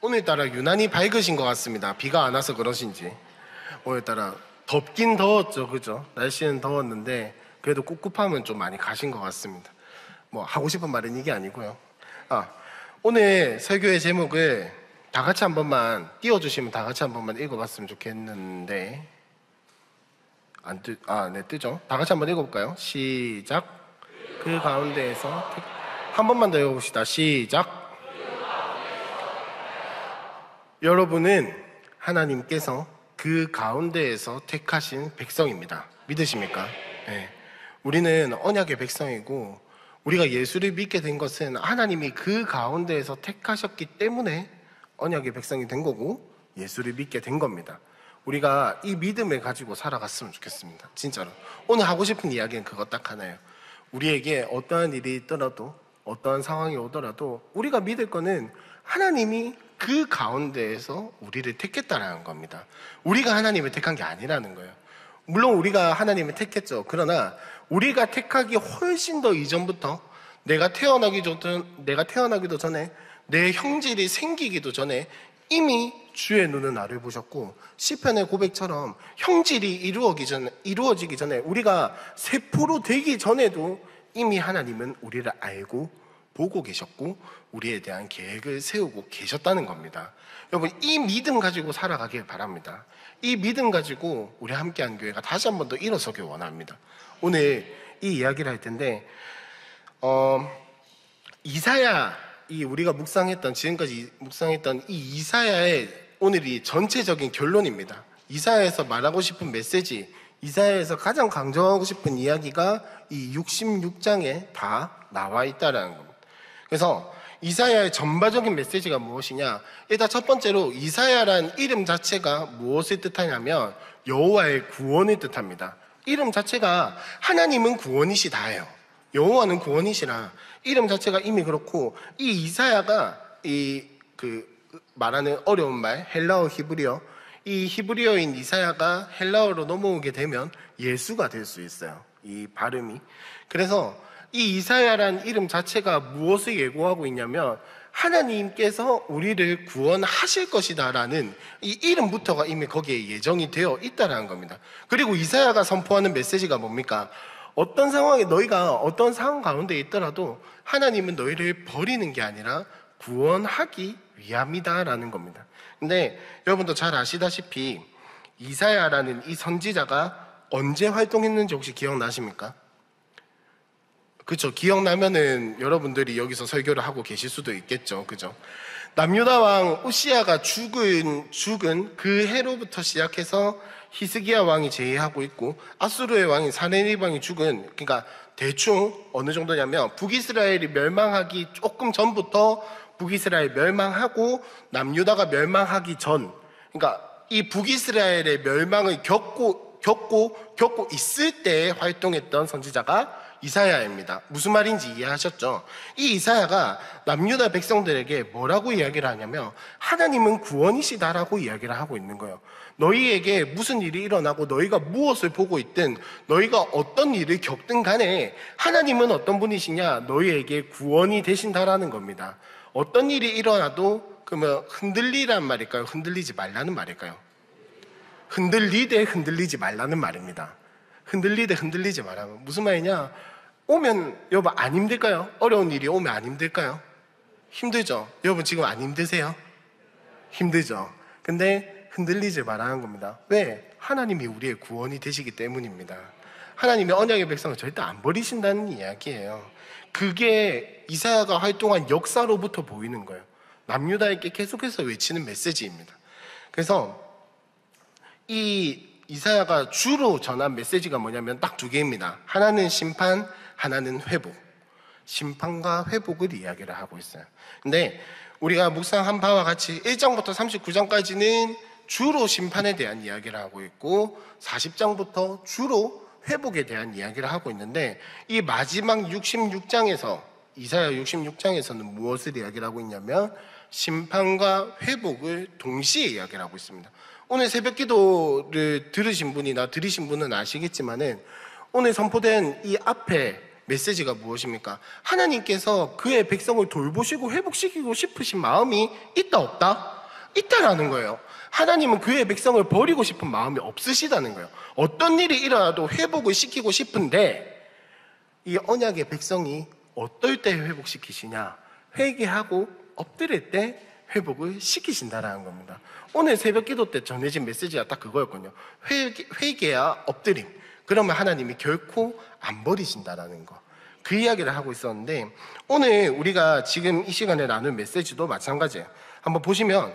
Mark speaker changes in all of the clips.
Speaker 1: 오늘따라 유난히 밝으신 것 같습니다. 비가 안 와서 그러신지. 오늘따라 덥긴 더웠죠, 그죠? 날씨는 더웠는데 그래도 꿉꿉함은 좀 많이 가신 것 같습니다. 뭐 하고 싶은 말은 이게 아니고요. 오늘 설교의 제목을 다 같이 한 번만 띄워주시면 다 같이 한 번만 읽어봤으면 좋겠는데 네, 뜨죠? 다 같이 한번 읽어볼까요? 시작. 그 가운데에서 한 번만 더 읽어봅시다. 시작. 여러분은 하나님께서 그 가운데에서 택하신 백성입니다. 믿으십니까? 네. 우리는 언약의 백성이고 우리가 예수를 믿게 된 것은 하나님이 그 가운데에서 택하셨기 때문에 언약의 백성이 된 거고 예수를 믿게 된 겁니다. 우리가 이 믿음을 가지고 살아갔으면 좋겠습니다. 진짜로. 오늘 하고 싶은 이야기는 그거 딱 하나예요. 우리에게 어떠한 일이 있더라도 어떠한 상황이 오더라도 우리가 믿을 거는 하나님이 그 가운데에서 우리를 택했다라는 겁니다. 우리가 하나님을 택한 게 아니라는 거예요. 물론 우리가 하나님을 택했죠. 그러나 우리가 택하기 훨씬 더 이전부터 내가 태어나기도 전에 내 형질이 생기기도 전에 이미 주의 눈은 나를 보셨고 시편의 고백처럼 형질이 이루어지기 전에 우리가 세포로 되기 전에도 이미 하나님은 우리를 알고 보고 계셨고 우리에 대한 계획을 세우고 계셨다는 겁니다. 여러분, 이 믿음 가지고 살아가길 바랍니다. 이 믿음 가지고 우리 함께한 교회가 다시 한 번 더 일어서길 원합니다. 오늘 이 이야기를 할 텐데 이사야, 우리가 지금까지 묵상했던 이 이사야의 오늘이 전체적인 결론입니다. 이사야에서 말하고 싶은 메시지, 이사야에서 가장 강조하고 싶은 이야기가 이 66장에 다 나와 있다라는 겁니다. 그래서 이사야의 전반적인 메시지가 무엇이냐? 일단 첫 번째로 이사야란 이름 자체가 무엇을 뜻하냐면 여호와의 구원을 뜻합니다. 이름 자체가 하나님은 구원이시다예요. 여호와는 구원이시라. 이름 자체가 이미 그렇고 이 이사야가 말하는 어려운 말 헬라어 히브리어, 이 히브리어인 이사야가 헬라어로 넘어오게 되면 예수가 될 수 있어요. 이 발음이. 그래서 이 이사야란 이름 자체가 무엇을 예고하고 있냐면 하나님께서 우리를 구원하실 것이다라는 이 이름부터가 이미 거기에 예정이 되어 있다라는 겁니다. 그리고 이사야가 선포하는 메시지가 뭡니까? 어떤 상황에 너희가 어떤 상황 가운데 있더라도 하나님은 너희를 버리는 게 아니라 구원하기 위함이다라는 겁니다. 근데 여러분도 잘 아시다시피 이사야라는 이 선지자가 언제 활동했는지 혹시 기억나십니까? 그렇죠. 기억나면은 여러분들이 여기서 설교를 하고 계실 수도 있겠죠. 그죠? 남유다 왕 우시야가 죽은 그 해로부터 시작해서 히스기야 왕이 제위하고 있고 아수르의 왕인 사네립 왕이 죽은, 그러니까 대충 어느 정도냐면 북이스라엘이 멸망하기 조금 전부터 북이스라엘 멸망하고 남유다가 멸망하기 전, 그러니까 이 북이스라엘의 멸망을 겪고 있을 때 활동했던 선지자가 이사야입니다. 무슨 말인지 이해하셨죠? 이 이사야가 남유다 백성들에게 뭐라고 이야기를 하냐면 하나님은 구원이시다라고 이야기를 하고 있는 거예요. 너희에게 무슨 일이 일어나고 너희가 무엇을 보고 있든 너희가 어떤 일을 겪든 간에 하나님은 어떤 분이시냐? 너희에게 구원이 되신다라는 겁니다. 어떤 일이 일어나도 그러면 흔들리란 말일까요? 흔들리지 말라는 말일까요? 흔들리되 흔들리지 말라는 말입니다. 흔들리되 흔들리지 말라면 무슨 말이냐? 오면 여러분 안 힘들까요? 어려운 일이 오면 안 힘들까요? 힘들죠? 여러분 지금 안 힘드세요? 힘들죠? 근데 흔들리지 말라는 겁니다. 왜? 하나님이 우리의 구원이 되시기 때문입니다. 하나님이 언약의 백성을 절대 안 버리신다는 이야기예요. 그게 이사야가 활동한 역사로부터 보이는 거예요. 남유다에게 계속해서 외치는 메시지입니다. 그래서 이 이사야가 주로 전한 메시지가 뭐냐면 딱 두 개입니다. 하나는 심판, 하나는 회복. 심판과 회복을 이야기를 하고 있어요. 근데 우리가 묵상한 바와 같이 1장부터 39장까지는 주로 심판에 대한 이야기를 하고 있고 40장부터 주로 회복에 대한 이야기를 하고 있는데 이 마지막 66장에서 이사야 66장에서는 무엇을 이야기를 하고 있냐면 심판과 회복을 동시에 이야기를 하고 있습니다. 오늘 새벽 기도를 들으신 분은 아시겠지만은 오늘 선포된 이 앞에 메시지가 무엇입니까? 하나님께서 그의 백성을 돌보시고 회복시키고 싶으신 마음이 있다 없다? 있다라는 거예요. 하나님은 그의 백성을 버리고 싶은 마음이 없으시다는 거예요. 어떤 일이 일어나도 회복을 시키고 싶은데 이 언약의 백성이 어떨 때 회복시키시냐? 회개하고 엎드릴 때 회복을 시키신다라는 겁니다. 오늘 새벽 기도 때 전해진 메시지가 딱 그거였거든요. 회개야 엎드림. 그러면 하나님이 결코 안 버리신다라는 거. 그 이야기를 하고 있었는데 오늘 우리가 지금 이 시간에 나눈 메시지도 마찬가지예요. 한번 보시면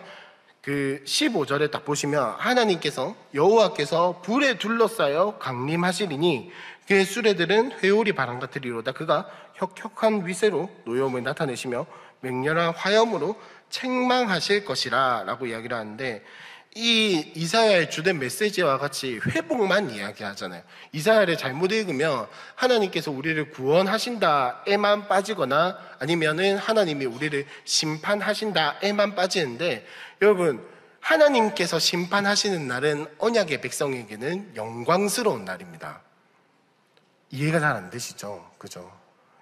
Speaker 1: 그 15절에 딱 보시면 하나님께서 여호와께서 불에 둘러싸여 강림하시리니 그의 수레들은 회오리 바람 같으리로다. 그가 혁혁한 위세로 노여움을 나타내시며 맹렬한 화염으로 책망하실 것이라 라고 이야기를 하는데 이 이사야의 주된 메시지와 같이 회복만 이야기하잖아요. 이사야를 잘못 읽으면 하나님께서 우리를 구원하신다에만 빠지거나 아니면은 하나님이 우리를 심판하신다에만 빠지는데 여러분 하나님께서 심판하시는 날은 언약의 백성에게는 영광스러운 날입니다. 이해가 잘 안 되시죠? 그죠?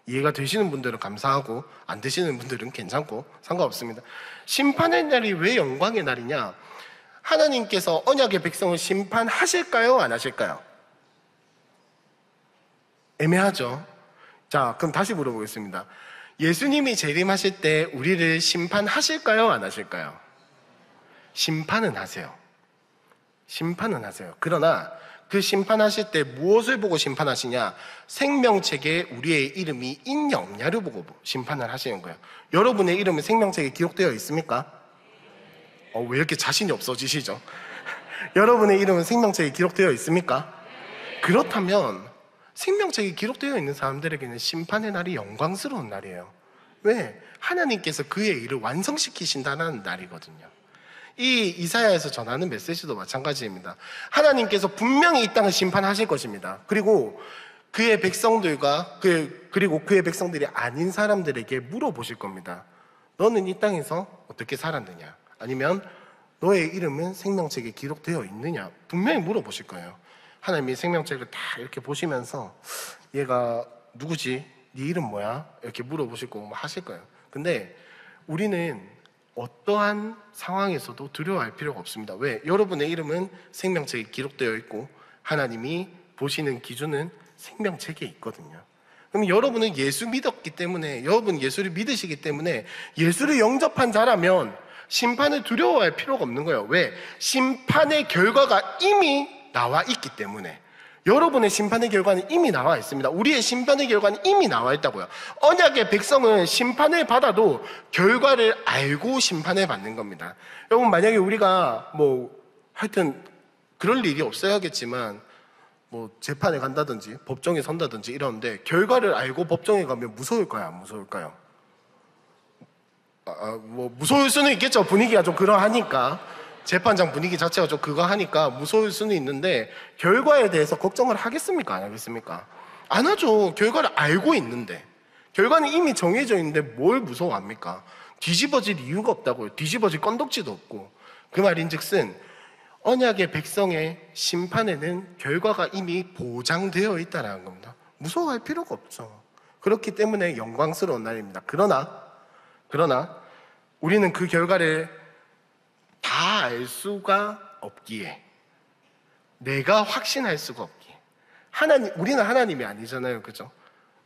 Speaker 1: 이해가 되시는 분들은 감사하고 안 되시는 분들은 괜찮고 상관없습니다. 심판의 날이 왜 영광의 날이냐? 하나님께서 언약의 백성을 심판하실까요? 안 하실까요? 애매하죠? 자, 그럼 다시 물어보겠습니다. 예수님이 재림하실 때 우리를 심판하실까요? 안 하실까요? 심판은 하세요. 심판은 하세요. 그러나 그 심판하실 때 무엇을 보고 심판하시냐? 생명책에 우리의 이름이 있냐 없냐를 보고 심판을 하시는 거예요. 여러분의 이름은 생명책에 기록되어 있습니까? 왜 이렇게 자신이 없어지시죠? 여러분의 이름은 생명책에 기록되어 있습니까? 그렇다면 생명책에 기록되어 있는 사람들에게는 심판의 날이 영광스러운 날이에요. 왜? 하나님께서 그의 일을 완성시키신다는 날이거든요. 이 이사야에서 전하는 메시지도 마찬가지입니다. 하나님께서 분명히 이 땅을 심판하실 것입니다. 그리고 그의 백성들과 그리고 그의 백성들이 아닌 사람들에게 물어보실 겁니다. 너는 이 땅에서 어떻게 살았느냐? 아니면 너의 이름은 생명책에 기록되어 있느냐? 분명히 물어보실 거예요. 하나님이 생명책을 다 이렇게 보시면서 얘가 누구지? 네 이름 뭐야? 이렇게 물어보실 거고 하실 거예요. 근데 우리는 어떠한 상황에서도 두려워할 필요가 없습니다. 왜? 여러분의 이름은 생명책에 기록되어 있고 하나님이 보시는 기준은 생명책에 있거든요. 그럼 여러분은 예수 믿었기 때문에 여러분 예수를 믿으시기 때문에 예수를 영접한 자라면 심판을 두려워할 필요가 없는 거예요. 왜? 심판의 결과가 이미 나와 있기 때문에. 여러분의 심판의 결과는 이미 나와 있습니다. 우리의 심판의 결과는 이미 나와 있다고요. 언약의 백성은 심판을 받아도 결과를 알고 심판을 받는 겁니다. 여러분 만약에 우리가 하여튼 그럴 일이 없어야겠지만 재판에 간다든지 법정에 선다든지 이러는데 결과를 알고 법정에 가면 무서울까요? 안 무서울까요? 무서울 수는 있겠죠. 분위기가 좀 그러하니까. 재판장 분위기 자체가 좀 그거 하니까 무서울 수는 있는데 결과에 대해서 걱정을 하겠습니까? 안 하겠습니까? 안 하죠. 결과를 알고 있는데. 결과는 이미 정해져 있는데 뭘 무서워합니까? 뒤집어질 이유가 없다고요. 뒤집어질 건덕지도 없고. 그 말인즉슨 언약의 백성의 심판에는 결과가 이미 보장되어 있다는 겁니다. 무서워할 필요가 없죠. 그렇기 때문에 영광스러운 날입니다. 그러나 우리는 그 결과를 다 알 수가 없기에, 내가 확신할 수가 없기에, 우리는 하나님이 아니잖아요. 그죠?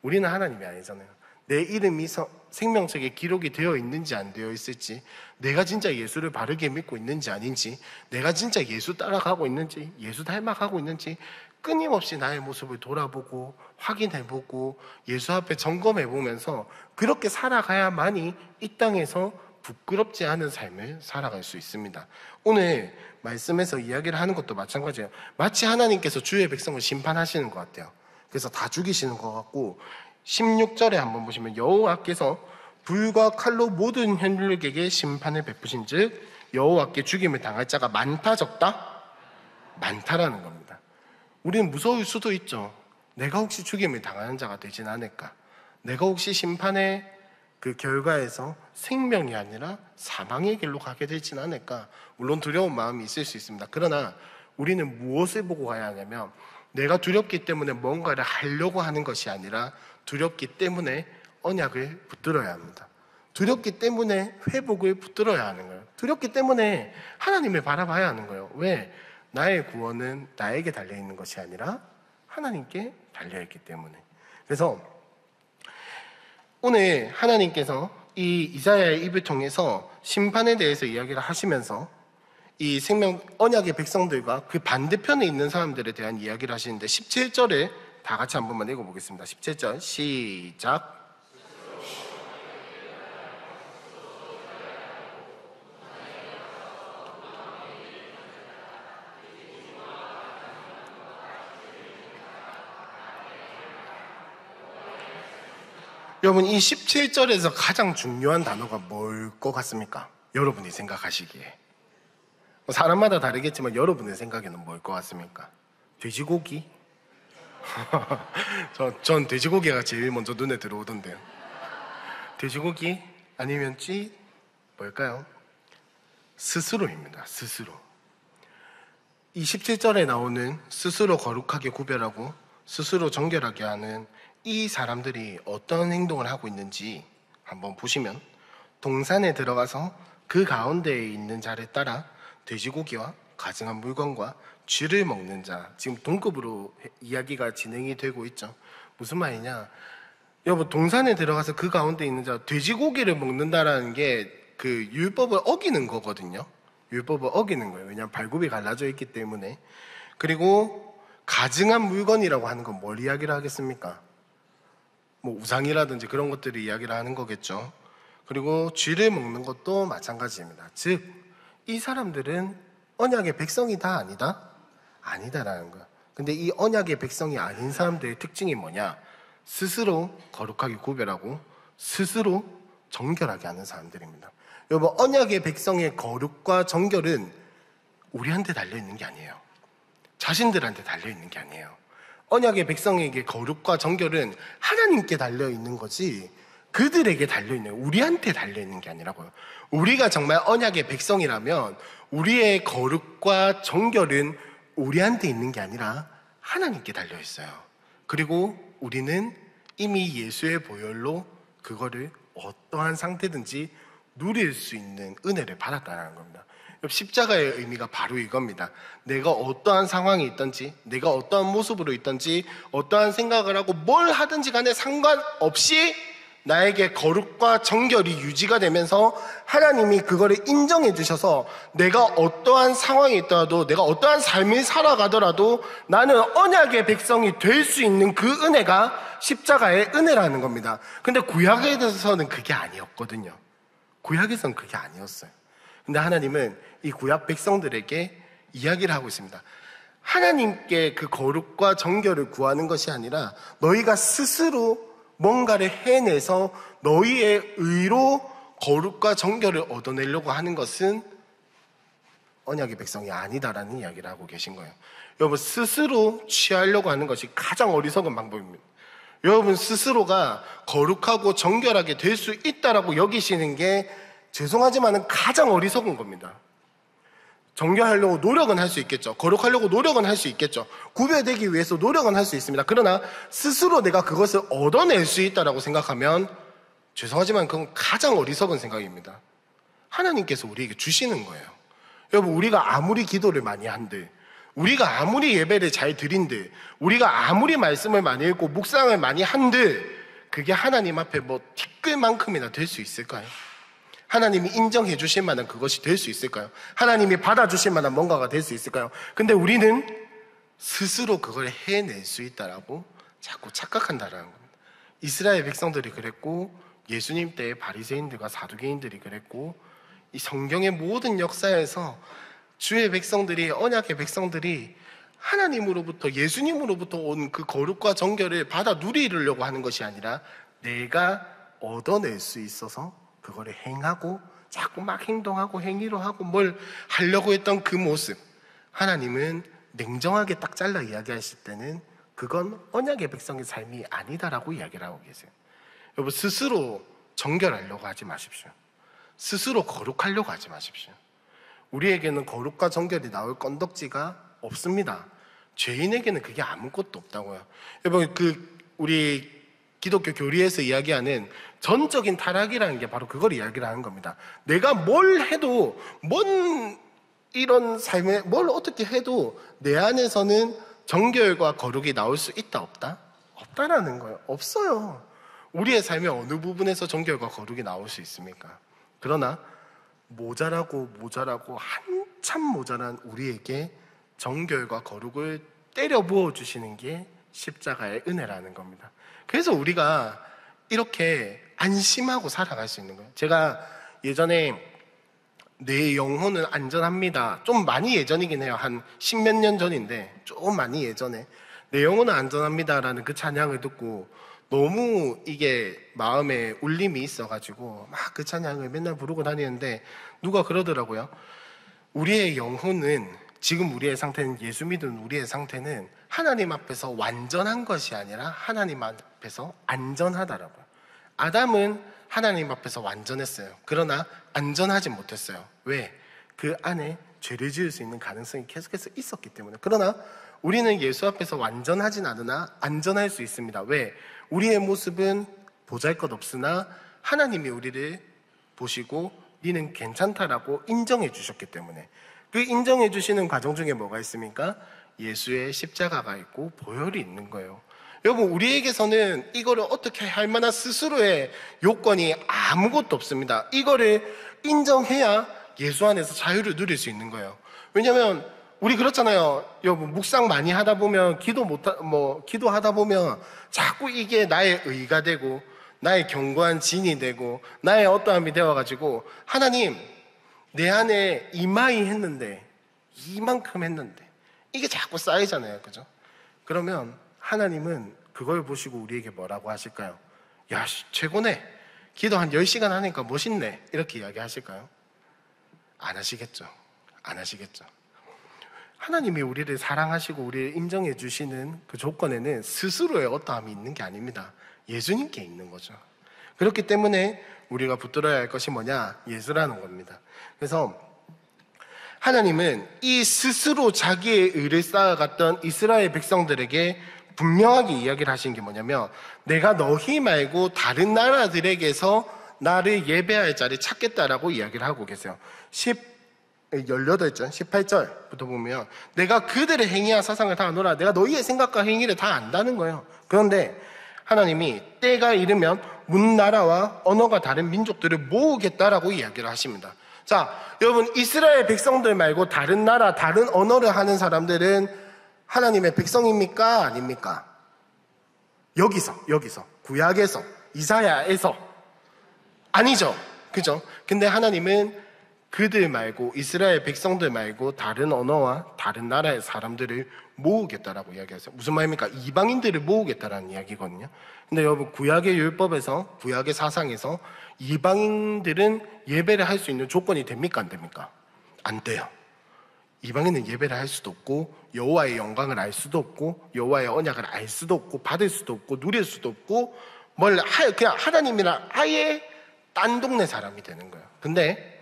Speaker 1: 우리는 하나님이 아니잖아요. 내 이름이 생명책에 기록이 되어 있는지 안 되어 있을지, 내가 진짜 예수를 바르게 믿고 있는지 아닌지, 내가 진짜 예수 따라가고 있는지, 예수 닮아가고 있는지 끊임없이 나의 모습을 돌아보고 확인해보고 예수 앞에 점검해보면서 그렇게 살아가야만이 이 땅에서 부끄럽지 않은 삶을 살아갈 수 있습니다. 오늘 말씀에서 이야기를 하는 것도 마찬가지예요. 마치 하나님께서 주의 백성을 심판하시는 것 같아요. 그래서 다 죽이시는 것 같고 16절에 한번 보시면 여호와께서 불과 칼로 모든 현육에게 심판을 베푸신 즉 여호와께 죽임을 당할 자가 많다 적다? 많다라는 겁니다. 우리는 무서울 수도 있죠. 내가 혹시 죽임을 당하는 자가 되진 않을까? 내가 혹시 심판의 그 결과에서 생명이 아니라 사망의 길로 가게 되진 않을까? 물론 두려운 마음이 있을 수 있습니다. 그러나 우리는 무엇을 보고 가야 하냐면 내가 두렵기 때문에 뭔가를 하려고 하는 것이 아니라 두렵기 때문에 언약을 붙들어야 합니다. 두렵기 때문에 회복을 붙들어야 하는 거예요. 두렵기 때문에 하나님을 바라봐야 하는 거예요. 왜? 나의 구원은 나에게 달려있는 것이 아니라 하나님께 달려있기 때문에. 그래서 오늘 하나님께서 이 이사야의 입을 통해서 심판에 대해서 이야기를 하시면서 이 생명 언약의 백성들과 그 반대편에 있는 사람들에 대한 이야기를 하시는데 17절에 다 같이 한 번만 읽어보겠습니다. 17절 시작. 여러분, 이 17절에서 가장 중요한 단어가 뭘 것 같습니까? 여러분이 생각하시기에. 사람마다 다르겠지만 여러분의 생각에는 뭘 것 같습니까? 돼지고기? 전 돼지고기가 제일 먼저 눈에 들어오던데요. 돼지고기? 아니면 뭘까요? 스스로입니다. 스스로. 이 17절에 나오는 스스로 거룩하게 구별하고 스스로 정결하게 하는 이 사람들이 어떤 행동을 하고 있는지 한번 보시면 동산에 들어가서 그 가운데에 있는 자를 따라 돼지고기와 가증한 물건과 쥐를 먹는 자. 지금 동급으로 이야기가 진행이 되고 있죠. 무슨 말이냐? 여러분, 동산에 들어가서 그 가운데 있는 자, 돼지고기를 먹는다라는 게 그 율법을 어기는 거거든요. 율법을 어기는 거예요. 왜냐하면 발굽이 갈라져 있기 때문에. 그리고 가증한 물건이라고 하는 건 뭘 이야기를 하겠습니까? 뭐 우상이라든지 그런 것들을 이야기를 하는 거겠죠. 그리고 쥐를 먹는 것도 마찬가지입니다. 즉, 이 사람들은 언약의 백성이다 아니다? 아니다라는 거야. 근데 이 언약의 백성이 아닌 사람들의 특징이 뭐냐? 스스로 거룩하게 구별하고 스스로 정결하게 하는 사람들입니다. 여러분, 언약의 백성의 거룩과 정결은 우리한테 달려있는 게 아니에요. 자신들한테 달려있는 게 아니에요. 언약의 백성에게 거룩과 정결은 하나님께 달려있는 거지 그들에게 달려있는, 우리한테 달려있는 게 아니라고요. 우리가 정말 언약의 백성이라면 우리의 거룩과 정결은 우리한테 있는 게 아니라 하나님께 달려있어요. 그리고 우리는 이미 예수의 보혈로 그거를 어떠한 상태든지 누릴 수 있는 은혜를 받았다는 겁니다. 십자가의 의미가 바로 이겁니다. 내가 어떠한 상황이 있든지, 내가 어떠한 모습으로 있든지, 어떠한 생각을 하고 뭘 하든지 간에 상관없이 나에게 거룩과 정결이 유지가 되면서 하나님이 그거를 인정해 주셔서 내가 어떠한 상황이 있더라도, 내가 어떠한 삶을 살아가더라도 나는 언약의 백성이 될 수 있는 그 은혜가 십자가의 은혜라는 겁니다. 근데 구약에 대해서는 그게 아니었거든요. 구약에서는 그게 아니었어요. 근데 하나님은 이 구약 백성들에게 이야기를 하고 있습니다. 하나님께 그 거룩과 정결을 구하는 것이 아니라 너희가 스스로 뭔가를 해내서 너희의 의로 거룩과 정결을 얻어내려고 하는 것은 언약의 백성이 아니다라는 이야기를 하고 계신 거예요. 여러분, 스스로 취하려고 하는 것이 가장 어리석은 방법입니다. 여러분 스스로가 거룩하고 정결하게 될 수 있다라고 여기시는 게 죄송하지만 가장 어리석은 겁니다. 정결하려고 노력은 할 수 있겠죠. 거룩하려고 노력은 할 수 있겠죠. 구별되기 위해서 노력은 할 수 있습니다. 그러나 스스로 내가 그것을 얻어낼 수 있다라고 생각하면 죄송하지만 그건 가장 어리석은 생각입니다. 하나님께서 우리에게 주시는 거예요. 여러분, 우리가 아무리 기도를 많이 한들, 우리가 아무리 예배를 잘 드린들, 우리가 아무리 말씀을 많이 읽고 묵상을 많이 한들 그게 하나님 앞에 뭐 티끌만큼이나 될 수 있을까요? 하나님이 인정해 주실 만한 그것이 될 수 있을까요? 하나님이 받아주실 만한 뭔가가 될 수 있을까요? 근데 우리는 스스로 그걸 해낼 수 있다라고 자꾸 착각한다라는 겁니다. 이스라엘 백성들이 그랬고 예수님 때의 바리새인들과 사두개인들이 그랬고 이 성경의 모든 역사에서 주의 백성들이, 언약의 백성들이 하나님으로부터, 예수님으로부터 온 그 거룩과 정결을 받아 누리려고 하는 것이 아니라 내가 얻어낼 수 있어서 그거를 행하고 자꾸 막 행동하고 행위로 하고 뭘 하려고 했던 그 모습, 하나님은 냉정하게 딱 잘라 이야기하실 때는 그건 언약의 백성의 삶이 아니다라고 이야기를 하고 계세요. 여러분, 스스로 정결하려고 하지 마십시오. 스스로 거룩하려고 하지 마십시오. 우리에게는 거룩과 정결이 나올 건덕지가 없습니다. 죄인에게는 그게 아무것도 없다고요. 여러분, 우리 기독교 교리에서 이야기하는 전적인 타락이라는 게 바로 그걸 이야기를 하는 겁니다. 내가 뭘 해도, 이런 삶에 뭘 어떻게 해도 내 안에서는 정결과 거룩이 나올 수 있다, 없다? 없다라는 거예요. 없어요. 우리의 삶의 어느 부분에서 정결과 거룩이 나올 수 있습니까? 그러나 모자라고 한참 모자란 우리에게 정결과 거룩을 때려 부어주시는 게 십자가의 은혜라는 겁니다. 그래서 우리가 이렇게 안심하고 살아갈 수 있는 거예요. 제가 예전에 내 영혼은 안전합니다. 좀 많이 예전이긴 해요. 한 십몇 년 전인데 좀 많이 예전에 내 영혼은 안전합니다라는 그 찬양을 듣고 너무 이게 마음에 울림이 있어가지고 막 그 찬양을 맨날 부르고 다니는데 누가 그러더라고요. 우리의 영혼은, 지금 우리의 상태는, 예수 믿은 우리의 상태는 하나님 앞에서 완전한 것이 아니라 하나님 앞에서 안전하다라고요. 아담은 하나님 앞에서 완전했어요. 그러나 안전하지 못했어요. 왜? 그 안에 죄를 지을 수 있는 가능성이 계속해서 있었기 때문에. 그러나 우리는 예수 앞에서 완전하진 않으나 안전할 수 있습니다. 왜? 우리의 모습은 보잘것없으나 하나님이 우리를 보시고 니는 괜찮다라고 인정해 주셨기 때문에. 그 인정해 주시는 과정 중에 뭐가 있습니까? 예수의 십자가가 있고 보혈이 있는 거예요. 여러분, 우리에게서는 이거를 어떻게 할 만한 스스로의 요건이 아무것도 없습니다. 이거를 인정해야 예수 안에서 자유를 누릴 수 있는 거예요. 왜냐면 우리 그렇잖아요. 여러분, 묵상 많이 하다 보면 기도하다 보면 자꾸 이게 나의 의가 되고 나의 견고한 진이 되고 나의 어떠함이 되어가지고 하나님, 내 안에 이만큼 했는데 이게 자꾸 쌓이잖아요. 그죠? 그러면 하나님은 그걸 보시고 우리에게 뭐라고 하실까요? 야, 최고네. 기도 한 10시간 하니까 멋있네. 이렇게 이야기하실까요? 안 하시겠죠. 안 하시겠죠. 하나님이 우리를 사랑하시고 우리를 인정해 주시는 그 조건에는 스스로의 어떠함이 있는 게 아닙니다. 예수님께 있는 거죠. 그렇기 때문에 우리가 붙들어야 할 것이 뭐냐? 예수라는 겁니다. 그래서 하나님은 이 스스로 자기의 의를 쌓아갔던 이스라엘 백성들에게 분명하게 이야기를 하신 게 뭐냐면, 내가 너희 말고 다른 나라들에게서 나를 예배할 자를 찾겠다라고 이야기를 하고 계세요. 18절, 18절부터 보면 내가 그들의 행위와 사상을 다 아노라. 내가 너희의 생각과 행위를 다 안다는 거예요. 그런데 하나님이 때가 이르면 문나라와 언어가 다른 민족들을 모으겠다라고 이야기를 하십니다. 자, 여러분, 이스라엘 백성들 말고 다른 나라, 다른 언어를 하는 사람들은 하나님의 백성입니까? 아닙니까? 여기서, 구약에서, 이사야에서. 아니죠. 그죠? 근데 하나님은 그들 말고, 이스라엘 백성들 말고 다른 언어와 다른 나라의 사람들을 모으겠다라고 이야기하세요. 무슨 말입니까? 이방인들을 모으겠다라는 이야기거든요. 근데 여러분, 구약의 율법에서, 구약의 사상에서 이방인들은 예배를 할 수 있는 조건이 됩니까? 안 됩니까? 안 돼요. 이방인은 예배를 할 수도 없고, 여호와의 영광을 알 수도 없고, 여호와의 언약을 알 수도 없고, 받을 수도 없고, 누릴 수도 없고, 그냥 하나님이랑 아예 딴 동네 사람이 되는 거예요. 근데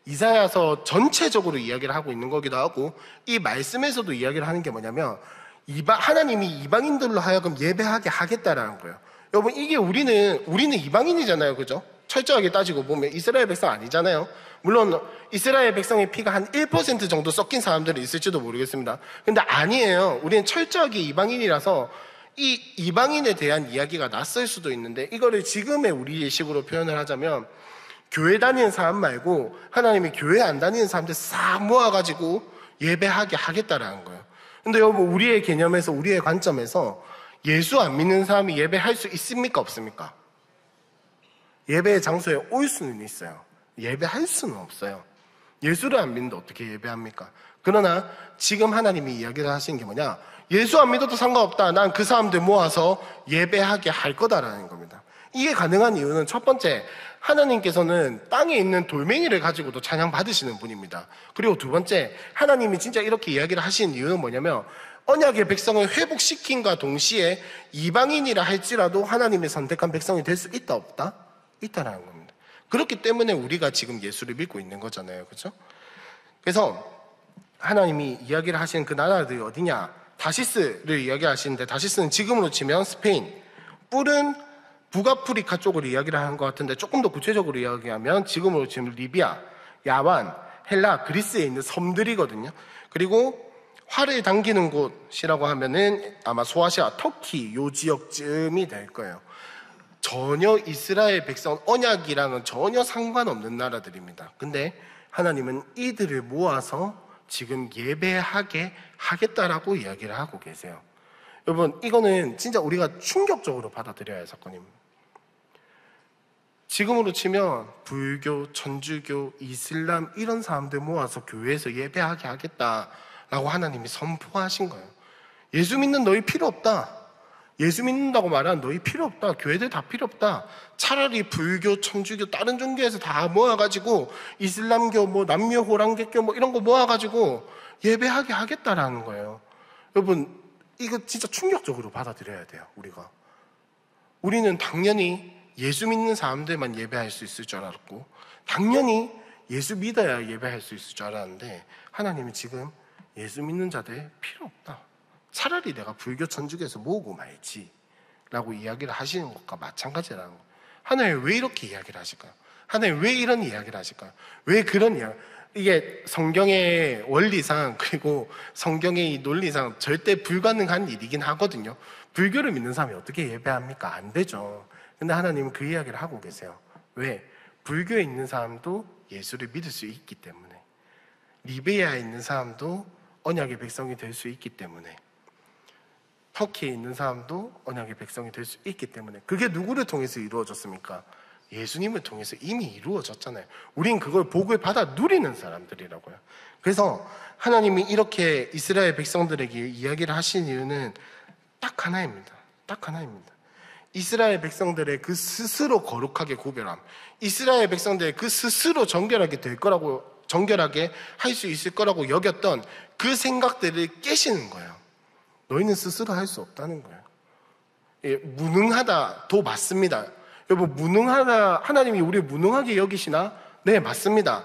Speaker 1: 이사야서 전체적으로 이야기를 하고 있는 거기도 하고, 이 말씀에서도 이야기를 하는 게 뭐냐면, 하나님이 이방인들로 하여금 예배하게 하겠다라는 거예요. 여러분, 이게 우리는 이방인이잖아요. 그죠? 철저하게 따지고 보면 이스라엘 백성 아니잖아요. 물론 이스라엘 백성의 피가 한 1% 정도 섞인 사람들이 있을지도 모르겠습니다. 근데 아니에요. 우리는 철저하게 이방인이라서 이 이방인에 대한 이야기가 낯설 수도 있는데, 이거를 지금의 우리의 식으로 표현을 하자면, 교회 다니는 사람 말고 하나님이 교회 안 다니는 사람들 싹 모아가지고 예배하게 하겠다라는 거예요. 근데 여러분, 우리의 개념에서, 우리의 관점에서 예수 안 믿는 사람이 예배할 수 있습니까? 없습니까? 예배의 장소에 올 수는 있어요. 예배할 수는 없어요. 예수를 안 믿는데 어떻게 예배합니까? 그러나 지금 하나님이 이야기를 하시는 게 뭐냐? 예수 안 믿어도 상관없다. 난 그 사람들 모아서 예배하게 할 거다라는 겁니다. 이게 가능한 이유는, 첫 번째, 하나님께서는 땅에 있는 돌멩이를 가지고도 찬양 받으시는 분입니다. 그리고 두 번째, 하나님이 진짜 이렇게 이야기를 하시는 이유는 뭐냐면, 언약의 백성을 회복시킨과 동시에 이방인이라 할지라도 하나님의 선택한 백성이 될 수 있다 없다? 있다라는 겁니다. 그렇기 때문에 우리가 지금 예수를 믿고 있는 거잖아요. 그렇죠? 그래서 하나님이 이야기를 하시는 그 나라들이 어디냐? 다시스를 이야기하시는데, 다시스는 지금으로 치면 스페인, 뿔은 북아프리카 쪽으로 이야기를 하는 것 같은데, 조금 더 구체적으로 이야기하면 지금으로 지금 리비아, 야만, 헬라, 그리스에 있는 섬들이거든요. 그리고 활을 당기는 곳이라고 하면은 아마 소아시아, 터키 요 지역쯤이 될 거예요. 전혀 이스라엘 백성 언약이랑은 전혀 상관없는 나라들입니다. 근데 하나님은 이들을 모아서 지금 예배하게 하겠다라고 이야기를 하고 계세요. 여러분, 이거는 진짜 우리가 충격적으로 받아들여야 할 사건입니다. 지금으로 치면 불교, 천주교, 이슬람 이런 사람들 모아서 교회에서 예배하게 하겠다라고 하나님이 선포하신 거예요. 예수 믿는 너희 필요 없다. 예수 믿는다고 말하는 너희 필요 없다. 교회들 다 필요 없다. 차라리 불교, 천주교, 다른 종교에서 다 모아가지고 이슬람교, 뭐 남녀 호랑객교 뭐 이런 거 모아가지고 예배하게 하겠다라는 거예요. 여러분, 이거 진짜 충격적으로 받아들여야 돼요. 우리는 당연히 예수 믿는 사람들만 예배할 수 있을 줄 알았고, 당연히 예수 믿어야 예배할 수 있을 줄 알았는데, 하나님은 지금 예수 믿는 자들 필요 없다. 차라리 내가 불교, 천주교에서 모으고 말지 라고 이야기를 하시는 것과 마찬가지라는 거예요. 하나님 왜 이렇게 이야기를 하실까요? 하나님 왜 이런 이야기를 하실까요? 왜 그런 이야기? 이게 성경의 원리상, 그리고 성경의 이 논리상 절대 불가능한 일이긴 하거든요. 불교를 믿는 사람이 어떻게 예배합니까? 안 되죠. 근데 하나님은 그 이야기를 하고 계세요. 왜? 불교에 있는 사람도 예수를 믿을 수 있기 때문에, 리비아에 있는 사람도 언약의 백성이 될 수 있기 때문에, 터키에 있는 사람도 언약의 백성이 될 수 있기 때문에. 그게 누구를 통해서 이루어졌습니까? 예수님을 통해서 이미 이루어졌잖아요. 우린 그걸 복을 받아 누리는 사람들이라고요. 그래서 하나님이 이렇게 이스라엘 백성들에게 이야기를 하신 이유는 딱 하나입니다. 딱 하나입니다. 이스라엘 백성들의 그 스스로 거룩하게 구별함, 이스라엘 백성들의 그 스스로 정결하게 될 거라고, 정결하게 할 수 있을 거라고 여겼던 그 생각들을 깨시는 거예요. 너희는 스스로 할 수 없다는 거예요. 예, 무능하다도 맞습니다. 여러분, 무능하다, 하나님이 우리를 무능하게 여기시나? 네, 맞습니다.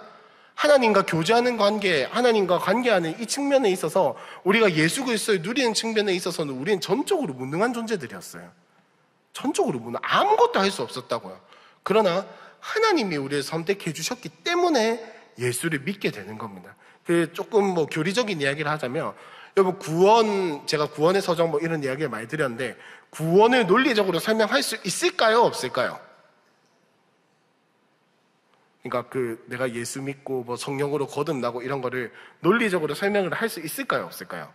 Speaker 1: 하나님과 교제하는 관계, 하나님과 관계하는 이 측면에 있어서, 우리가 예수 그리스도를 누리는 측면에 있어서는 우리는 전적으로 무능한 존재들이었어요. 전적으로 아무것도 할 수 없었다고요. 그러나 하나님이 우리를 선택해 주셨기 때문에 예수를 믿게 되는 겁니다. 그 조금 뭐 교리적인 이야기를 하자면, 여러분, 제가 구원의 서정 뭐 이런 이야기를 많이 드렸는데, 구원을 논리적으로 설명할 수 있을까요? 없을까요? 그러니까 내가 예수 믿고 뭐 성령으로 거듭나고 이런 거를 논리적으로 설명을 할 수 있을까요? 없을까요?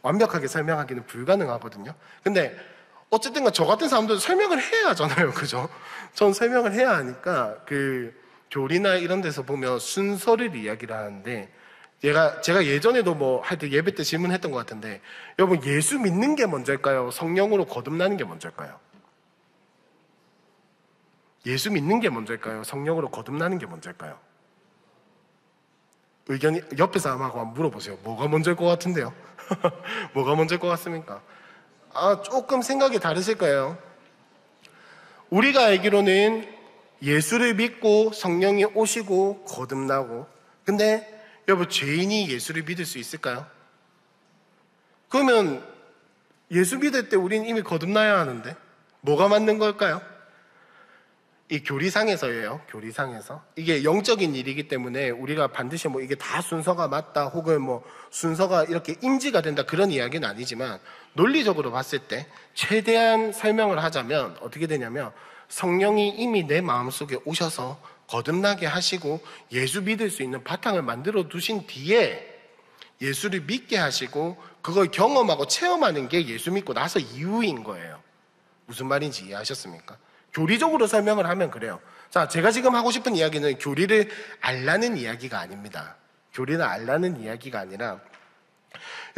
Speaker 1: 완벽하게 설명하기는 불가능하거든요. 근데 어쨌든 저 같은 사람들도 설명을 해야 하잖아요. 그죠? 전 설명을 해야 하니까 교리나 이런 데서 보면 순서를 이야기를 하는데, 제가 예전에도 뭐 할 때 예배 때 질문했던 것 같은데, 여러분, 예수 믿는 게 먼저일까요? 성령으로 거듭나는 게 먼저일까요? 예수 믿는 게 먼저일까요? 성령으로 거듭나는 게 먼저일까요? 의견이, 옆에 사람하고 한번 물어보세요. 뭐가 먼저일 것 같은데요? 뭐가 먼저일 것 같습니까? 조금 생각이 다르실 거예요. 우리가 알기로는 예수를 믿고 성령이 오시고 거듭나고, 근데 여러분, 죄인이 예수를 믿을 수 있을까요? 그러면 예수 믿을 때 우린 이미 거듭나야 하는데 뭐가 맞는 걸까요? 이 교리상에서예요. 교리상에서 이게 영적인 일이기 때문에 우리가 반드시 뭐 이게 다 순서가 맞다 혹은 뭐 순서가 이렇게 인지가 된다 그런 이야기는 아니지만, 논리적으로 봤을 때 최대한 설명을 하자면 어떻게 되냐면, 성령이 이미 내 마음속에 오셔서 거듭나게 하시고 예수 믿을 수 있는 바탕을 만들어 두신 뒤에 예수를 믿게 하시고 그걸 경험하고 체험하는 게 예수 믿고 나서 이후인 거예요. 무슨 말인지 이해하셨습니까? 교리적으로 설명을 하면 그래요. 자, 제가 지금 하고 싶은 이야기는 교리를 알라는 이야기가 아닙니다. 교리를 알라는 이야기가 아니라,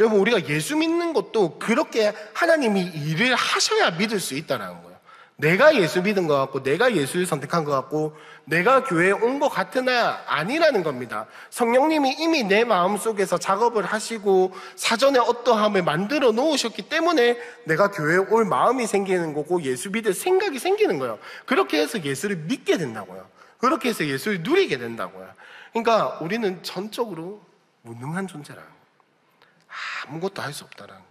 Speaker 1: 여러분, 우리가 예수 믿는 것도 그렇게 하나님이 일을 하셔야 믿을 수 있다는 거예요. 내가 예수 믿은 것 같고, 내가 예수를 선택한 것 같고, 내가 교회에 온 것 같으나 아니라는 겁니다. 성령님이 이미 내 마음속에서 작업을 하시고 사전에 어떠함을 만들어 놓으셨기 때문에 내가 교회에 올 마음이 생기는 거고 예수 믿을 생각이 생기는 거예요. 그렇게 해서 예수를 믿게 된다고요. 그렇게 해서 예수를 누리게 된다고요. 그러니까 우리는 전적으로 무능한 존재라는 거예요. 아무것도 할 수 없다는 거예요.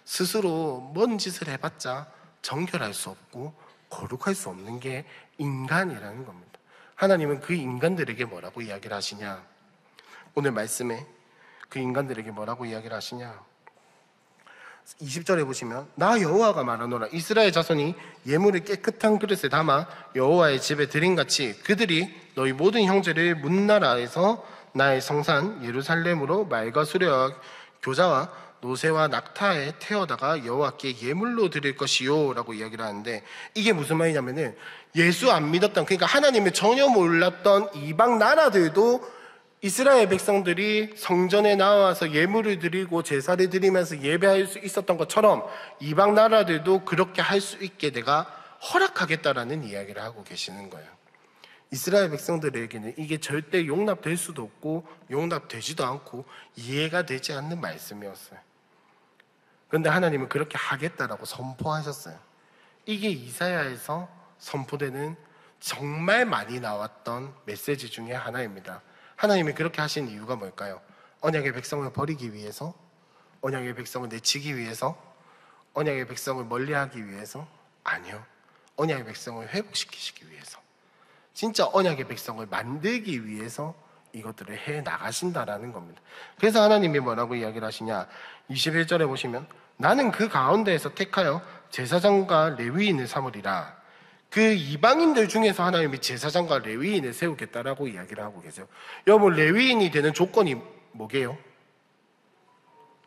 Speaker 1: 스스로 뭔 짓을 해봤자 정결할 수 없고 거룩할 수 없는 게 인간이라는 겁니다. 하나님은 그 인간들에게 뭐라고 이야기를 하시냐? 오늘 말씀에 그 인간들에게 뭐라고 이야기를 하시냐? 20절에 보시면 나 여호와가 말하노라 이스라엘 자손이 예물을 깨끗한 그릇에 담아 여호와의 집에 드림같이 그들이 너희 모든 형제를 문나라에서 나의 성산 예루살렘으로 말과 수레와 교자와 노새와 낙타에 태워다가 여호와께 예물로 드릴 것이요 라고 이야기를 하는데, 이게 무슨 말이냐면은 예수 안 믿었던, 그러니까 하나님을 전혀 몰랐던 이방 나라들도 이스라엘 백성들이 성전에 나와서 예물을 드리고 제사를 드리면서 예배할 수 있었던 것처럼 이방 나라들도 그렇게 할 수 있게 내가 허락하겠다라는 이야기를 하고 계시는 거예요. 이스라엘 백성들에게는 이게 절대 용납될 수도 없고 용납되지도 않고 이해가 되지 않는 말씀이었어요. 그런데 하나님은 그렇게 하겠다라고 선포하셨어요. 이게 이사야에서 선포되는 정말 많이 나왔던 메시지 중에 하나입니다. 하나님이 그렇게 하신 이유가 뭘까요? 언약의 백성을 버리기 위해서? 언약의 백성을 내치기 위해서? 언약의 백성을 멀리하기 위해서? 아니요. 언약의 백성을 회복시키시기 위해서. 진짜 언약의 백성을 만들기 위해서 이것들을 해 나가신다라는 겁니다. 그래서 하나님이 뭐라고 이야기를 하시냐? 21절에 보시면 나는 그 가운데에서 택하여 제사장과 레위인을 삼으리라. 그 이방인들 중에서 하나님이 제사장과 레위인을 세우겠다라고 이야기를 하고 계세요. 여러분, 레위인이 되는 조건이 뭐게요?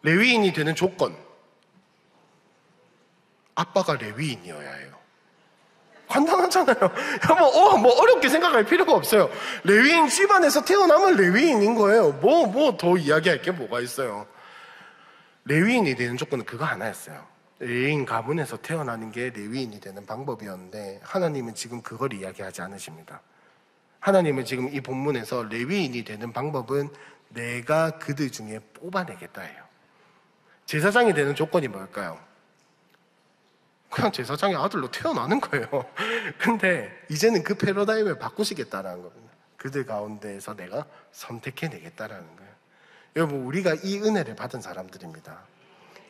Speaker 1: 레위인이 되는 조건, 아빠가 레위인이어야 해요. 간단하잖아요. 여러분, 뭐 어렵게 생각할 필요가 없어요. 레위인 집안에서 태어나면 레위인인 거예요. 뭐 더 이야기할 게 뭐가 있어요. 레위인이 되는 조건은 그거 하나였어요. 레위인 가문에서 태어나는 게 레위인이 되는 방법이었는데, 하나님은 지금 그걸 이야기하지 않으십니다. 하나님은 지금 이 본문에서 레위인이 되는 방법은 내가 그들 중에 뽑아내겠다예요. 제사장이 되는 조건이 뭘까요? 그냥 제사장의 아들로 태어나는 거예요. 근데 이제는 그 패러다임을 바꾸시겠다라는 겁니다. 그들 가운데에서 내가 선택해내겠다라는 거예요. 여러분, 우리가 이 은혜를 받은 사람들입니다.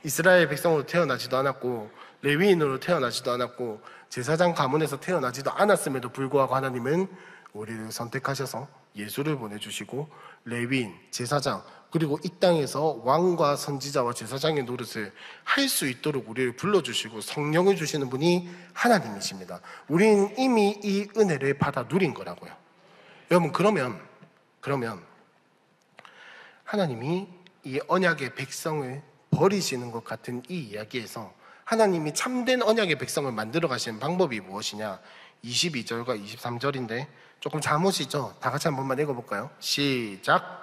Speaker 1: 이스라엘 백성으로 태어나지도 않았고 레위인으로 태어나지도 않았고 제사장 가문에서 태어나지도 않았음에도 불구하고 하나님은 우리를 선택하셔서 예수를 보내주시고 레위인, 제사장, 그리고 이 땅에서 왕과 선지자와 제사장의 노릇을 할 수 있도록 우리를 불러주시고 성령을 주시는 분이 하나님이십니다. 우리는 이미 이 은혜를 받아 누린 거라고요. 여러분, 그러면 하나님이 이 언약의 백성을 버리시는 것 같은 이 이야기에서 하나님이 참된 언약의 백성을 만들어 가시는 방법이 무엇이냐? 22절과 23절인데 조금 잠오시죠? 다 같이 한 번만 읽어볼까요? 시작!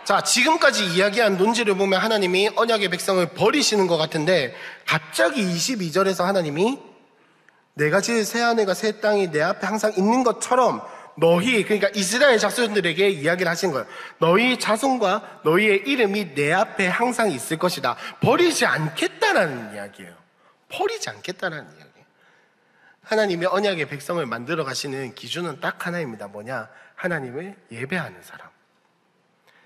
Speaker 1: 자, 지금까지 이야기한 논지를 보면 하나님이 언약의 백성을 버리시는 것 같은데, 갑자기 22절에서 하나님이 내가 지을 새하늘과 새 땅이 내 앞에 항상 있는 것처럼 너희, 그러니까 이스라엘 자손들에게 이야기를 하신 거예요. 너희 자손과 너희의 이름이 내 앞에 항상 있을 것이다. 버리지 않겠다라는 이야기예요. 버리지 않겠다라는 이야기예요. 하나님이 언약의 백성을 만들어 가시는 기준은 딱 하나입니다. 뭐냐? 하나님을 예배하는 사람,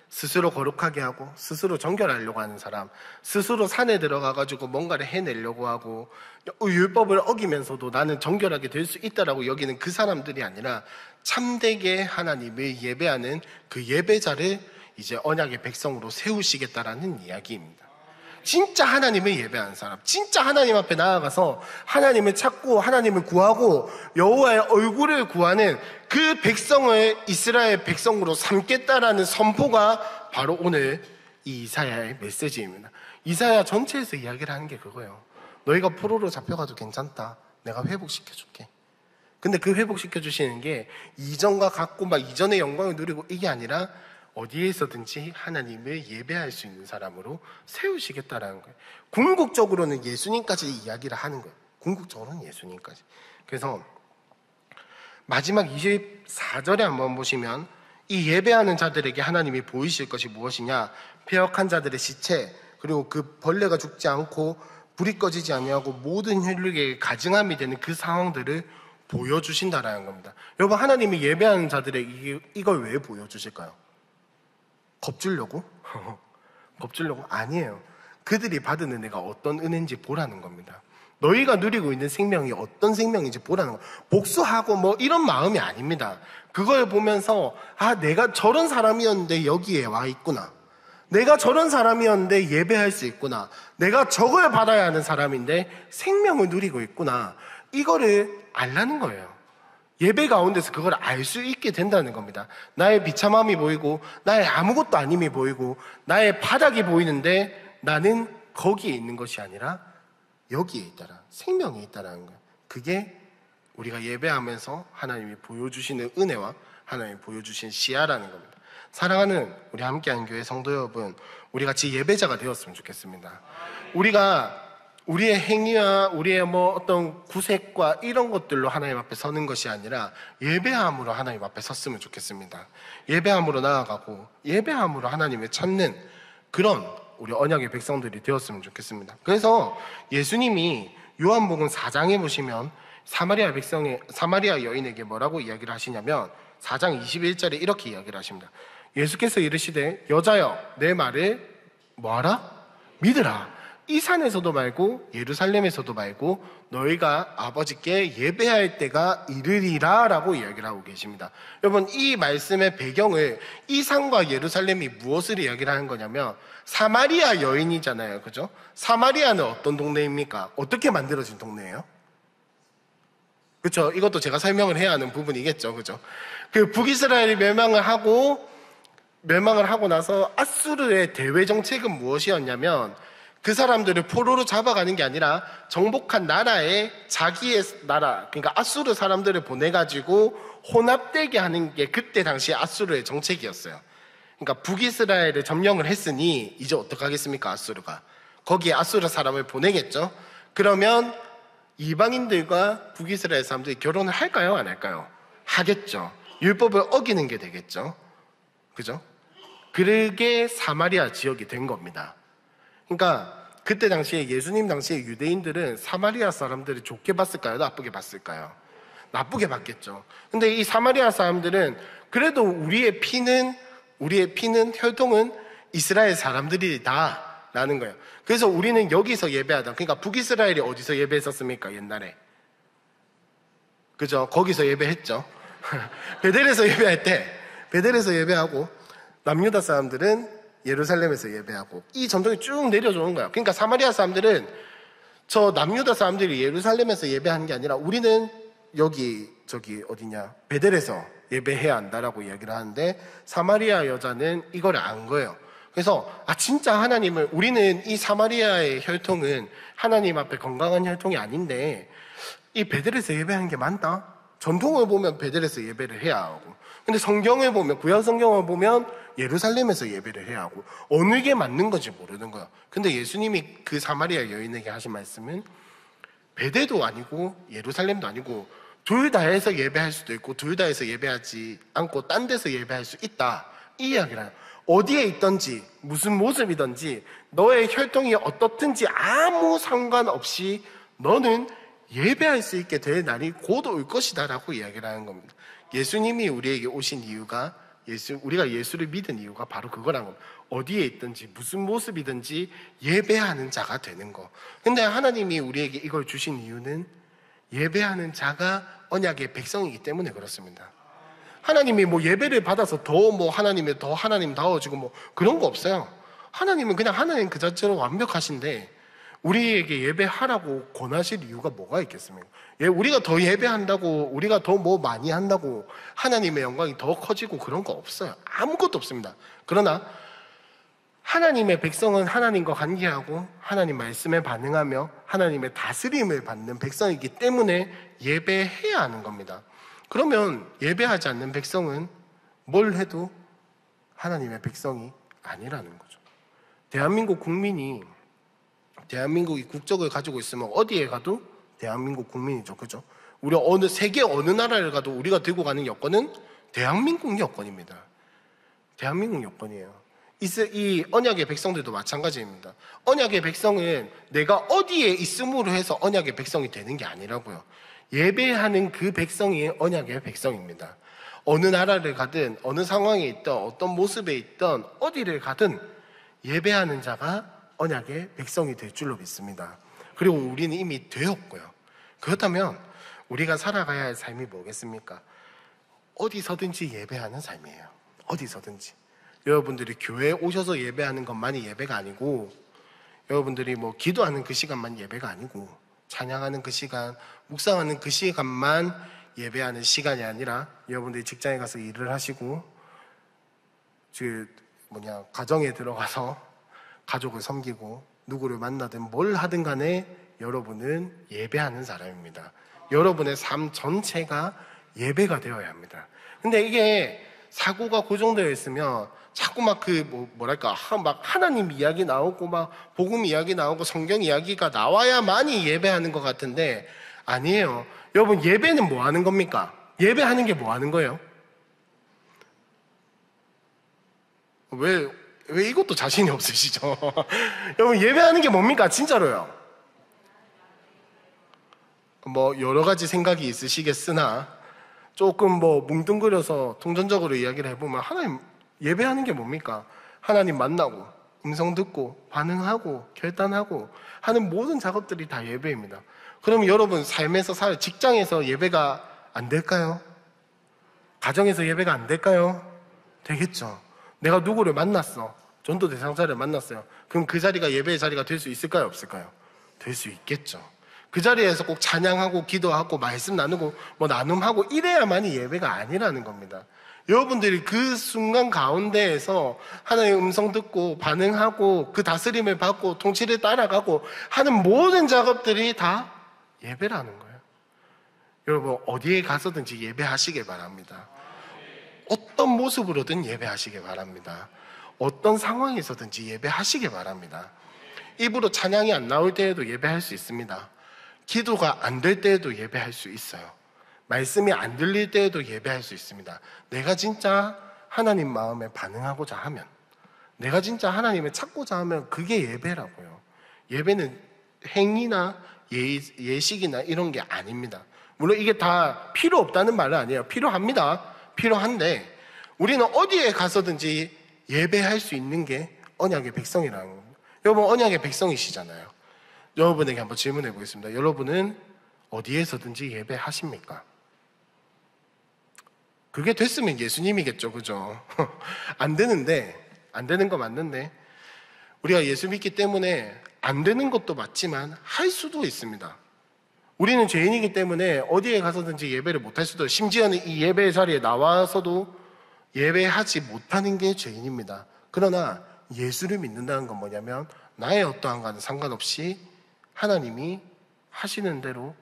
Speaker 1: 스스로 거룩하게 하고 스스로 정결하려고 하는 사람, 스스로 산에 들어가가지고 뭔가를 해내려고 하고 율법을 어기면서도 나는 정결하게 될 수 있다라고 여기는 그 사람들이 아니라 참되게 하나님을 예배하는 그 예배자를 이제 언약의 백성으로 세우시겠다라는 이야기입니다. 진짜 하나님을 예배하는 사람, 진짜 하나님 앞에 나아가서 하나님을 찾고 하나님을 구하고 여호와의 얼굴을 구하는 그 백성을 이스라엘 백성으로 삼겠다라는 선포가 바로 오늘 이 이사야의 메시지입니다. 이사야 전체에서 이야기를 하는 게 그거예요. 너희가 포로로 잡혀가도 괜찮다. 내가 회복시켜줄게. 근데 그 회복시켜주시는 게 이전과 같고 막 이전의 영광을 누리고 이게 아니라 어디에 있어든지 하나님을 예배할 수 있는 사람으로 세우시겠다라는 거예요. 궁극적으로는 예수님까지 이야기를 하는 거예요. 궁극적으로는 예수님까지. 그래서 마지막 24절에 한번 보시면 이 예배하는 자들에게 하나님이 보이실 것이 무엇이냐? 패역한 자들의 시체, 그리고 그 벌레가 죽지 않고 불이 꺼지지 아니하고 모든 혈육에 가증함이 되는 그 상황들을 보여주신다라는 겁니다. 여러분, 하나님이 예배하는 자들에게 이걸 왜 보여주실까요? 겁주려고? 겁주려고? 아니에요. 그들이 받은 은혜가 어떤 은혜인지 보라는 겁니다. 너희가 누리고 있는 생명이 어떤 생명인지 보라는 거. 복수하고 뭐 이런 마음이 아닙니다. 그걸 보면서 내가 저런 사람이었는데 여기에 와 있구나. 내가 저런 사람이었는데 예배할 수 있구나. 내가 저걸 받아야 하는 사람인데 생명을 누리고 있구나. 이거를 알라는 거예요. 예배 가운데서 그걸 알 수 있게 된다는 겁니다. 나의 비참함이 보이고 나의 아무것도 아님이 보이고 나의 바닥이 보이는데 나는 거기에 있는 것이 아니라 여기에 있다라, 생명이 있다라는 거예요. 그게 우리가 예배하면서 하나님이 보여주시는 은혜와 하나님이 보여주신 시야라는 겁니다. 사랑하는 우리 함께하는 교회 성도 여러분, 우리 같이 예배자가 되었으면 좋겠습니다. 우리가 우리의 행위와 우리의 어떤 구색과 이런 것들로 하나님 앞에 서는 것이 아니라 예배함으로 하나님 앞에 섰으면 좋겠습니다. 예배함으로 나아가고 예배함으로 하나님을 찾는 그런 우리 언약의 백성들이 되었으면 좋겠습니다. 그래서 예수님이 요한복음 4장에 보시면 사마리아 여인에게 뭐라고 이야기를 하시냐면 4장 21절에 이렇게 이야기를 하십니다. 예수께서 이르시되 여자여 내 말을 뭐하라? 믿으라. 이 산에서도 말고 예루살렘에서도 말고 너희가 아버지께 예배할 때가 이르리라 라고 이야기를 하고 계십니다. 여러분, 이 말씀의 배경을 이 산과 예루살렘이 무엇을 이야기를 하는 거냐면 사마리아 여인이잖아요. 그죠? 사마리아는 어떤 동네입니까? 어떻게 만들어진 동네예요? 그렇죠? 이것도 제가 설명을 해야 하는 부분이겠죠. 그죠? 그 북이스라엘이 멸망을 하고 나서 아수르의 대외 정책은 무엇이었냐면 그 사람들을 포로로 잡아가는 게 아니라 정복한 나라에 자기의 나라, 그러니까 아수르 사람들을 보내가지고 혼합되게 하는 게 그때 당시 아수르의 정책이었어요. 그러니까 북이스라엘을 점령을 했으니 이제 어떡하겠습니까? 아수르가 거기에 아수르 사람을 보내겠죠. 그러면 이방인들과 북이스라엘 사람들이 결혼을 할까요? 안 할까요? 하겠죠. 율법을 어기는 게 되겠죠. 그죠? 그게 사마리아 지역이 된 겁니다. 그러니까 그때 당시에 예수님 당시에 유대인들은 사마리아 사람들을 좋게 봤을까요? 나쁘게 봤을까요? 나쁘게 봤겠죠. 근데 이 사마리아 사람들은 그래도 우리의 피는 혈통은 이스라엘 사람들이다 라는 거예요. 그래서 우리는 여기서 예배하다. 그러니까 북이스라엘이 어디서 예배했었습니까? 옛날에. 그죠? 거기서 예배했죠. 베델에서 예배할 때 베델에서 예배하고 남유다 사람들은 예루살렘에서 예배하고 이 전통이 쭉 내려져 온 거예요. 그러니까 사마리아 사람들은 저 남유다 사람들이 예루살렘에서 예배하는 게 아니라 우리는 베델에서 예배해야 한다라고 이야기를 하는데 사마리아 여자는 이걸 안 거예요. 그래서 진짜 하나님을 우리는 이 사마리아의 혈통은 하나님 앞에 건강한 혈통이 아닌데 이 베델에서 예배하는 게 맞다? 전통을 보면 베델에서 예배를 해야 하고 근데 성경을 보면 구약 성경을 보면 예루살렘에서 예배를 해야 하고 어느 게 맞는 건지 모르는 거야. 근데 예수님이 그 사마리아 여인에게 하신 말씀은 베델도 아니고 예루살렘도 아니고 둘 다 해서 예배할 수도 있고 둘 다 해서 예배하지 않고 딴 데서 예배할 수 있다. 이 이야기를 해요. 어디에 있든지 무슨 모습이든지 너의 혈통이 어떻든지 아무 상관없이 너는 예배할 수 있게 될 날이 곧 올 것이다 라고 이야기를 하는 겁니다. 예수님이 우리에게 오신 이유가 우리가 예수를 믿은 이유가 바로 그거라는 겁니다. 어디에 있든지 무슨 모습이든지 예배하는 자가 되는 거. 근데 하나님이 우리에게 이걸 주신 이유는 예배하는 자가 언약의 백성이기 때문에 그렇습니다. 하나님이 예배를 받아서 더 하나님다워지고 그런 거 없어요. 하나님은 그냥 하나님 그 자체로 완벽하신데 우리에게 예배하라고 권하실 이유가 뭐가 있겠습니까? 우리가 더 예배한다고 우리가 더 많이 한다고 하나님의 영광이 더 커지고 그런 거 없어요. 아무것도 없습니다. 그러나 하나님의 백성은 하나님과 관계하고 하나님 말씀에 반응하며 하나님의 다스림을 받는 백성이기 때문에 예배해야 하는 겁니다. 그러면 예배하지 않는 백성은 뭘 해도 하나님의 백성이 아니라는 거죠. 대한민국이 국적을 가지고 있으면 어디에 가도 대한민국 국민이죠. 그죠? 우리 세계 어느 나라를 가도 우리가 들고 가는 여권은 대한민국 여권입니다. 대한민국 여권이에요. 이 언약의 백성들도 마찬가지입니다. 언약의 백성은 내가 어디에 있음으로 해서 언약의 백성이 되는 게 아니라고요. 예배하는 그 백성이 언약의 백성입니다. 어느 나라를 가든 어느 상황에 있든 어떤 모습에 있든 어디를 가든 예배하는 자가 언약의 백성이 될 줄로 믿습니다. 그리고 우리는 이미 되었고요. 그렇다면 우리가 살아가야 할 삶이 뭐겠습니까? 어디서든지 예배하는 삶이에요. 어디서든지. 여러분들이 교회에 오셔서 예배하는 것만이 예배가 아니고, 여러분들이 뭐 기도하는 그 시간만 예배가 아니고, 찬양하는 그 시간, 묵상하는 그 시간만 예배하는 시간이 아니라, 여러분들이 직장에 가서 일을 하시고 가정에 들어가서 가족을 섬기고 누구를 만나든 뭘 하든 간에 여러분은 예배하는 사람입니다. 여러분의 삶 전체가 예배가 되어야 합니다. 근데 이게 사고가 고정되어 있으면 자꾸 막 막 하나님 이야기 나오고 막 복음 이야기 나오고 성경 이야기가 나와야만이 예배하는 것 같은데 아니에요. 여러분, 예배는 뭐 하는 겁니까? 예배하는 게 뭐 하는 거예요? 왜 이것도 자신이 없으시죠? 여러분, 예배하는 게 뭡니까? 진짜로요. 뭐 여러 가지 생각이 있으시겠으나 조금 뭉뚱그려서 통전적으로 이야기를 해보면, 하나님 예배하는 게 뭡니까? 하나님 만나고 음성 듣고 반응하고 결단하고 하는 모든 작업들이 다 예배입니다. 그럼 여러분 삶에서 직장에서 예배가 안 될까요? 가정에서 예배가 안 될까요? 되겠죠. 내가 누구를 만났어. 전도 대상자를 만났어요. 그럼 그 자리가 예배의 자리가 될 수 있을까요? 없을까요? 될 수 있겠죠. 그 자리에서 꼭 찬양하고 기도하고 말씀 나누고 나눔하고 이래야만이 예배가 아니라는 겁니다. 여러분들이 그 순간 가운데에서 하나님의 음성 듣고 반응하고 그 다스림을 받고 통치를 따라가고 하는 모든 작업들이 다 예배라는 거예요. 여러분, 어디에 가서든지 예배하시길 바랍니다. 어떤 모습으로든 예배하시길 바랍니다. 어떤 상황에서든지 예배하시길 바랍니다. 입으로 찬양이 안 나올 때에도 예배할 수 있습니다. 기도가 안 될 때에도 예배할 수 있어요. 말씀이 안 들릴 때에도 예배할 수 있습니다. 내가 진짜 하나님 마음에 반응하고자 하면, 내가 진짜 하나님을 찾고자 하면 그게 예배라고요. 예배는 행위나 예식이나 이런 게 아닙니다. 물론 이게 다 필요 없다는 말은 아니에요. 필요합니다. 필요한데 우리는 어디에 가서든지 예배할 수 있는 게 언약의 백성이라는 겁니다. 여러분, 언약의 백성이시잖아요. 여러분에게 한번 질문해 보겠습니다. 여러분은 어디에서든지 예배하십니까? 그게 됐으면 예수님이겠죠, 그죠? 안 되는 거 맞는데 우리가 예수 믿기 때문에 안 되는 것도 맞지만 할 수도 있습니다. 우리는 죄인이기 때문에 어디에 가서든지 예배를 못할 수도, 심지어는 이 예배의 자리에 나와서도 예배하지 못하는 게 죄인입니다. 그러나 예수를 믿는다는 건 뭐냐면 나의 어떠한 것과는 상관없이 하나님이 하시는 대로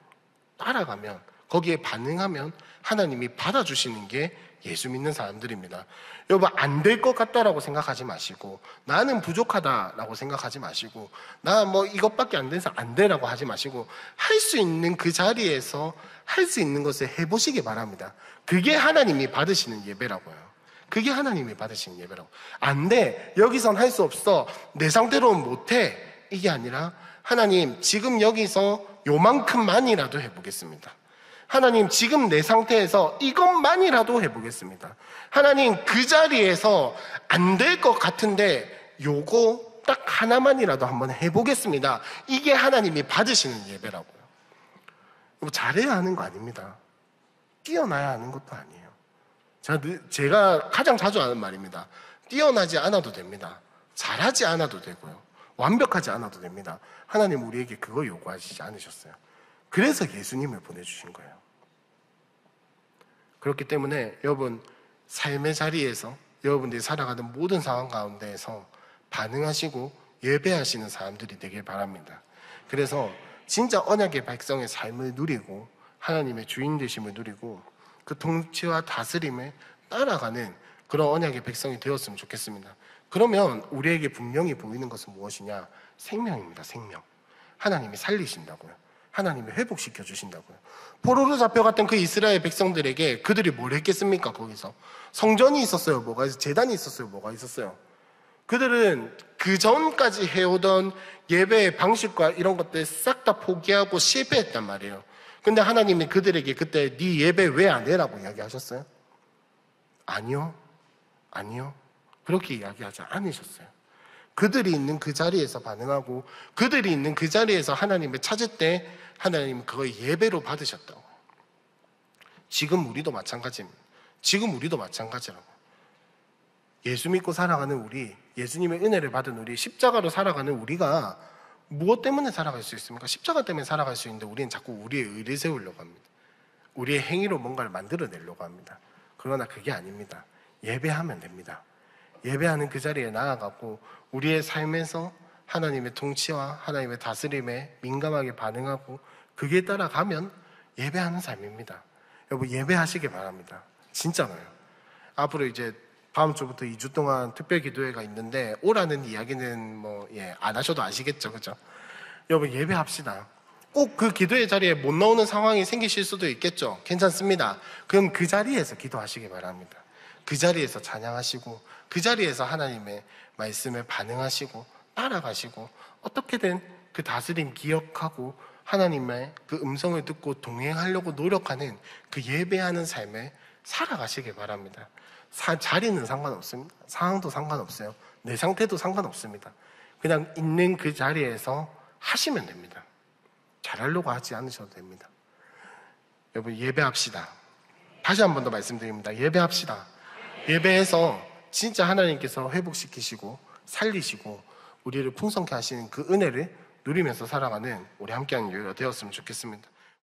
Speaker 1: 따라가면, 거기에 반응하면 하나님이 받아주시는 게 예수 믿는 사람들입니다. 여러분, 안 될 것 같다라고 생각하지 마시고, 나는 부족하다라고 생각하지 마시고, 나 이것밖에 안 돼서 안 돼라고 하지 마시고, 할 수 있는 그 자리에서 할 수 있는 것을 해보시기 바랍니다. 그게 하나님이 받으시는 예배라고요. 그게 하나님이 받으시는 예배라고. 안 돼, 여기선 할 수 없어, 내 상태로는 못해, 이게 아니라 하나님 지금 여기서 요만큼만이라도 해보겠습니다. 하나님 지금 내 상태에서 이것만이라도 해보겠습니다. 하나님 그 자리에서 안 될 것 같은데 요거 딱 하나만이라도 한번 해보겠습니다. 이게 하나님이 받으시는 예배라고요. 잘해야 하는 거 아닙니다. 뛰어나야 하는 것도 아니에요. 제가 가장 자주 하는 말입니다. 뛰어나지 않아도 됩니다. 잘하지 않아도 되고요. 완벽하지 않아도 됩니다. 하나님 우리에게 그거 요구하시지 않으셨어요. 그래서 예수님을 보내주신 거예요. 그렇기 때문에 여러분, 삶의 자리에서 여러분들이 살아가는 모든 상황 가운데에서 반응하시고 예배하시는 사람들이 되길 바랍니다. 그래서 진짜 언약의 백성의 삶을 누리고 하나님의 주인 되심을 누리고 그 통치와 다스림에 따라가는 그런 언약의 백성이 되었으면 좋겠습니다. 그러면 우리에게 분명히 보이는 것은 무엇이냐? 생명입니다. 생명. 하나님이 살리신다고요. 하나님이 회복시켜 주신다고요. 포로로 잡혀갔던 그 이스라엘 백성들에게 그들이 뭘 했겠습니까? 거기서 성전이 있었어요? 뭐가 있었어요? 재단이 있었어요? 뭐가 있었어요? 그들은 그 전까지 해오던 예배의 방식과 이런 것들 싹 다 포기하고 실패했단 말이에요. 근데 하나님이 그들에게 그때 네 예배 왜 안 해라고 이야기하셨어요? 아니요. 그렇게 이야기하지 않으셨어요. 그들이 있는 그 자리에서 반응하고 그들이 있는 그 자리에서 하나님을 찾을 때 하나님은 그걸 예배로 받으셨다고. 지금 우리도 마찬가지입니다. 지금 우리도 마찬가지라고. 예수 믿고 살아가는 우리, 예수님의 은혜를 받은 우리, 십자가로 살아가는 우리가 무엇 때문에 살아갈 수 있습니까? 십자가 때문에 살아갈 수 있는데 우리는 자꾸 우리의 의를 세우려고 합니다. 우리의 행위로 뭔가를 만들어내려고 합니다. 그러나 그게 아닙니다. 예배하면 됩니다. 예배하는 그 자리에 나아가고 우리의 삶에서 하나님의 통치와 하나님의 다스림에 민감하게 반응하고 그게 따라가면 예배하는 삶입니다. 여러분, 예배하시길 바랍니다. 진짜로요. 앞으로 이제 다음 주부터 2주 동안 특별 기도회가 있는데 오라는 이야기는 안 하셔도 아시겠죠, 그죠? 여러분, 예배합시다. 꼭 그 기도의 자리에 못 나오는 상황이 생기실 수도 있겠죠. 괜찮습니다. 그럼 그 자리에서 기도하시기 바랍니다. 그 자리에서 찬양하시고 그 자리에서 하나님의 말씀에 반응하시고 따라가시고 어떻게든 그 다스림 기억하고 하나님의 그 음성을 듣고 동행하려고 노력하는 그 예배하는 삶에 살아가시길 바랍니다. 자리는 상관없습니다. 상황도 상관없어요. 내 상태도 상관없습니다. 그냥 있는 그 자리에서 하시면 됩니다. 잘하려고 하지 않으셔도 됩니다. 여러분, 예배합시다. 다시 한 번 더 말씀드립니다. 예배합시다. 예배해서 진짜 하나님께서 회복시키시고 살리시고 우리를 풍성케 하시는 그 은혜를 누리면서 살아가는 우리 함께하는 여유가 되었으면 좋겠습니다.